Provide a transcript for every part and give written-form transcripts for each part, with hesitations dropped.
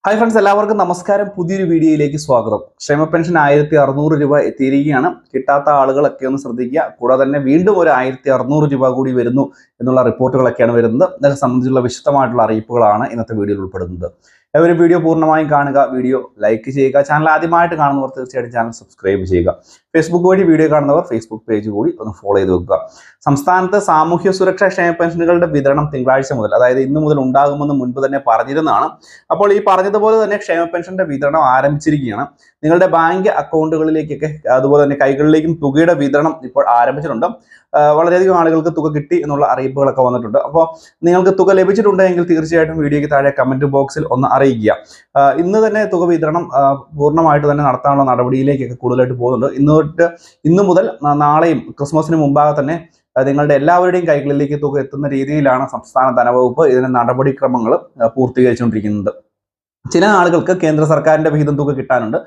Hi friends, എല്ലാവർക്കും നമസ്കാരം. പുതിയൊരു വീഡിയോയിലേക്ക് സ്വാഗതം. ക്ഷേമ പെൻഷൻ 1600 രൂപ എത്തിയിരിക്കുകയാണ്. കിട്ടാത്ത ആളുകളൊക്കെ ഒന്ന് ശ്രദ്ധിക്കുക. കൂടാതെ തന്നെ വീണ്ടും ഒരു 1600 രൂപ കൂടി വരുന്നു എന്നുള്ള റിപ്പോർട്ടുകളൊക്കെയാണ് വരുന്നത്. ഇതിനെ സംബന്ധിച്ചുള്ള വിശദമായിട്ടുള്ള അറിയിപ്പുകളാണ് ഇന്നത്തെ വീഡിയോയിൽ ഉൾപ്പെടുന്നത്. ഒരു വീഡിയോ പൂർണ്ണമായും കാണുക, വീഡിയോ ലൈക്ക് ചെയ്യുക. ചാനൽ ആദ്യമായിട്ട് കാണുന്നവർ തീർച്ചയായിട്ടും ചാനൽ സബ്സ്ക്രൈബ് ചെയ്യുക. ഫേസ്ബുക്ക് വഴി വീഡിയോ കാണുന്നവർ ഫേസ്ബുക്ക് പേജ് കൂടി ഒന്ന് ഫോളോ ചെയ്ത് വെക്കുക. സംസ്ഥാനത്ത് സാമൂഹ്യ സുരക്ഷാ ക്ഷേമ പെൻഷനുകളുടെ വിതരണം തിങ്കളാഴ്ച മുതൽ, അതായത് ഇന്ന് മുതൽ ഉണ്ടാകുമെന്ന് മുൻപ് തന്നെ പറഞ്ഞിരുന്നതാണ്. അപ്പോൾ ഈ പറഞ്ഞതുപോലെ തന്നെ ക്ഷേമ പെൻഷന്റെ വിതരണം ആരംഭിച്ചിരിക്കുകയാണ്. നിങ്ങളുടെ ബാങ്ക് അക്കൗണ്ടുകളിലേക്കൊക്കെ അതുപോലെ തന്നെ കൈകളിലേക്കും തുകയുടെ വിതരണം ഇപ്പോൾ ആരംഭിച്ചിട്ടുണ്ട്. വളരെയധികം ആളുകൾക്ക് തുക കിട്ടി എന്നുള്ള അറിയിപ്പുകളൊക്കെ വന്നിട്ടുണ്ട്. അപ്പോൾ നിങ്ങൾക്ക് തുക ലഭിച്ചിട്ടുണ്ടെങ്കിൽ തീർച്ചയായിട്ടും വീഡിയോയ്ക്ക് താഴെ കമന്റ് ബോക്സിൽ ഒന്ന് അറിയിക്കുക. ഇന്ന് തന്നെ തുക വിതരണം പൂർണ്ണമായിട്ട് തന്നെ നടത്താനുള്ള നടപടിയിലേക്കൊക്കെ കൂടുതലായിട്ട് പോകുന്നുണ്ട്. ഇന്നു മുതൽ നാളെയും ക്രിസ്മസിന് മുമ്പാകെ തന്നെ നിങ്ങളുടെ എല്ലാവരുടെയും കൈകളിലേക്ക് തുക എത്തുന്ന രീതിയിലാണ് സംസ്ഥാന ധനവകുപ്പ് ഇതിന്റെ നടപടിക്രമങ്ങൾ പൂർത്തീകരിച്ചുകൊണ്ടിരിക്കുന്നത്. ചില ആളുകൾക്ക് കേന്ദ്ര സർക്കാരിന്റെ വിഹിതം തുക കിട്ടാനുണ്ട്.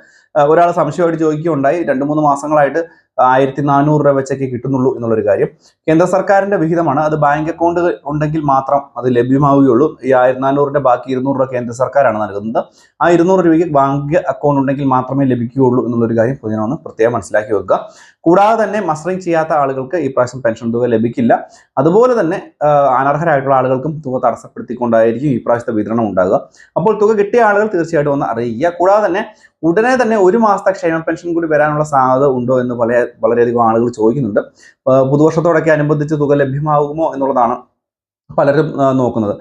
ഒരാൾ സംശയമായിട്ട് ചോദിക്കുകയുണ്ടായി, 2-3 മാസങ്ങളായിട്ട് 1400 രൂപ വെച്ചൊക്കെ കിട്ടുന്നുള്ളൂ എന്നുള്ളൊരു കാര്യം. കേന്ദ്ര സർക്കാരിന്റെ വിഹിതമാണ്, അത് ബാങ്ക് അക്കൗണ്ട് ഉണ്ടെങ്കിൽ മാത്രം അത് ലഭ്യമാവുകയുള്ളൂ. ഈ 1400 ബാക്കി 200 രൂപ കേന്ദ്ര സർക്കാരാണ് നൽകുന്നത്. ആ 200 രൂപയ്ക്ക് ബാങ്ക് അക്കൗണ്ട് ഉണ്ടെങ്കിൽ മാത്രമേ ലഭിക്കുകയുള്ളൂ എന്നുള്ളൊരു കാര്യം പൊതുജനം പ്രത്യേകം മനസ്സിലാക്കി വെക്കുക. കൂടാതെ തന്നെ മസ്റ്ററിംഗ് ചെയ്യാത്ത ആളുകൾക്ക് ഈ പ്രാവശ്യം പെൻഷൻ തുക ലഭിക്കില്ല. അതുപോലെ തന്നെ അനർഹരായിട്ടുള്ള ആളുകൾക്കും തുക തടസ്സപ്പെടുത്തിക്കൊണ്ടായിരിക്കും ഈ പ്രാവശ്യത്തെ വിതരണം ഉണ്ടാകുക. അപ്പോൾ തുക കിട്ടിയ ആളുകൾ തീർച്ചയായിട്ടും ഒന്ന് അറിയിക്കുക. കൂടാതെ തന്നെ ഉടനെ തന്നെ 1 മാസത്തെ ക്ഷേമ പെൻഷൻ കൂടി വരാനുള്ള സാധ്യത ഉണ്ടോ എന്ന് വളരെയധികം ആളുകൾ ചോദിക്കുന്നുണ്ട്. പുതുവർഷത്തോടൊക്കെ അനുബന്ധിച്ച് തുക ലഭ്യമാകുമോ എന്നുള്ളതാണ് പലരും നോക്കുന്നത്.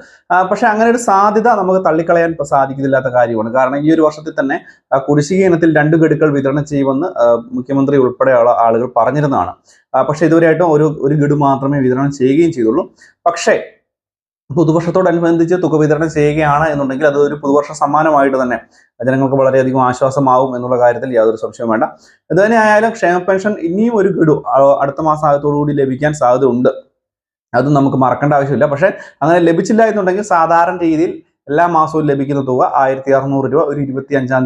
പക്ഷെ അങ്ങനെ ഒരു സാധ്യത നമുക്ക് തള്ളിക്കളയാൻ സാധിക്കുന്നില്ലാത്ത കാര്യമാണ്. കാരണം ഈ ഒരു വർഷത്തിൽ തന്നെ കുടിശ്ശിക ഇനത്തിൽ 2 ഗഡുക്കൾ വിതരണം ചെയ്യുമെന്ന് മുഖ്യമന്ത്രി ഉൾപ്പെടെയുള്ള ആളുകൾ പറഞ്ഞിരുന്നതാണ്. പക്ഷെ ഇതുവരെയായിട്ടും ഒരു ഗഡു മാത്രമേ വിതരണം ചെയ്യുകയും ചെയ്തുള്ളൂ. പക്ഷേ പുതുവർഷത്തോടനുബന്ധിച്ച് തുക വിതരണം ചെയ്യുകയാണ് എന്നുണ്ടെങ്കിൽ അത് ഒരു പുതുവർഷ സമ്മാനമായിട്ട് തന്നെ ജനങ്ങൾക്ക് വളരെയധികം ആശ്വാസമാവും എന്നുള്ള കാര്യത്തിൽ യാതൊരു സംശയവും വേണ്ട. ഇത് തന്നെ ആയാലും ക്ഷേമ പെൻഷൻ ഇനിയും ഒരു ഗഡു അടുത്ത മാസം ആദ്യത്തോടുകൂടി ലഭിക്കാൻ സാധ്യത ഉണ്ട്. അത് നമുക്ക് മറക്കേണ്ട ആവശ്യമില്ല. പക്ഷെ അങ്ങനെ ലഭിച്ചില്ല എന്നുണ്ടെങ്കിൽ സാധാരണ രീതിയിൽ എല്ലാ മാസവും ലഭിക്കുന്ന തുക 1600 രൂപ ഒരു 25-ാം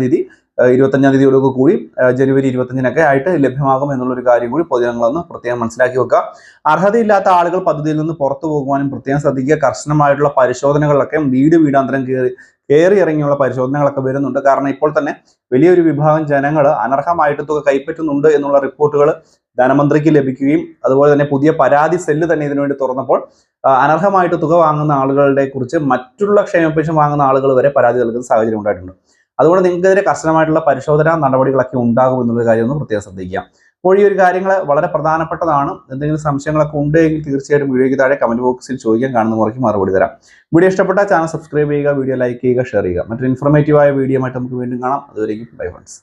തീയതിയോടൊക്കെ കൂടി ജനുവരി 25-നൊക്കെ ആയിട്ട് ലഭ്യമാകും എന്നുള്ളൊരു കാര്യം കൂടി പൊതുജനങ്ങളൊന്ന് പ്രത്യേകം മനസ്സിലാക്കി വെക്കുക. അർഹതയില്ലാത്ത ആളുകൾ പദ്ധതിയിൽ നിന്ന് പുറത്തു പോകുവാനും പ്രത്യേകം ശ്രദ്ധിക്കുക. കർശനമായിട്ടുള്ള പരിശോധനകളിലൊക്കെ വീടാന്തരം കയറി ഇറങ്ങിയുള്ള പരിശോധനകളൊക്കെ വരുന്നുണ്ട്. കാരണം ഇപ്പോൾ തന്നെ വലിയൊരു വിഭാഗം ജനങ്ങൾ അനർഹമായിട്ട് തുക കൈപ്പറ്റുന്നുണ്ട് എന്നുള്ള റിപ്പോർട്ടുകൾ ധനമന്ത്രിക്ക് ലഭിക്കുകയും അതുപോലെ തന്നെ പുതിയ പരാതി സെല്ല് തന്നെ ഇതിനുവേണ്ടി തുറന്നപ്പോൾ അനർഹമായിട്ട് തുക വാങ്ങുന്ന ആളുകളുടെ കുറിച്ച് മറ്റുള്ള ക്ഷേമ പെൻഷൻ വാങ്ങുന്ന ആളുകൾ വരെ പരാതി നൽകുന്ന സാഹചര്യം ഉണ്ടായിട്ടുണ്ട്. അതുകൊണ്ട് നിങ്ങൾക്കെതിരെ കർശനമായിട്ടുള്ള പരിശോധനാ നടപടികളൊക്കെ ഉണ്ടാകും എന്നുള്ള കാര്യം ഒന്ന് പ്രത്യേകം ശ്രദ്ധിക്കുക. അപ്പോൾ ഈ ഒരു കാര്യങ്ങൾ വളരെ പ്രധാനപ്പെട്ടതാണ്. എന്തെങ്കിലും സംശയങ്ങളൊക്കെ ഉണ്ടെങ്കിൽ തീർച്ചയായിട്ടും വീഡിയോയ്ക്ക് താഴെ കമന്റ് ബോക്സിൽ ചോദിക്കാൻ, കാണുന്ന മുറയ്ക്ക് മറുപടി തരാം. വീഡിയോ ഇഷ്ടപ്പെട്ടാൽ ചാനൽ സബ്സ്ക്രൈബ് ചെയ്യുക, വീഡിയോ ലൈക്ക് ചെയ്യുക, ഷെയർ ചെയ്യുക. മറ്റൊരു ഇൻഫോർമേറ്റീവായ വീഡിയോ ആയിട്ട് നമുക്ക് വീണ്ടും കാണാം. അതുവരെയും ബൈ ഫ്രണ്ട്സ്.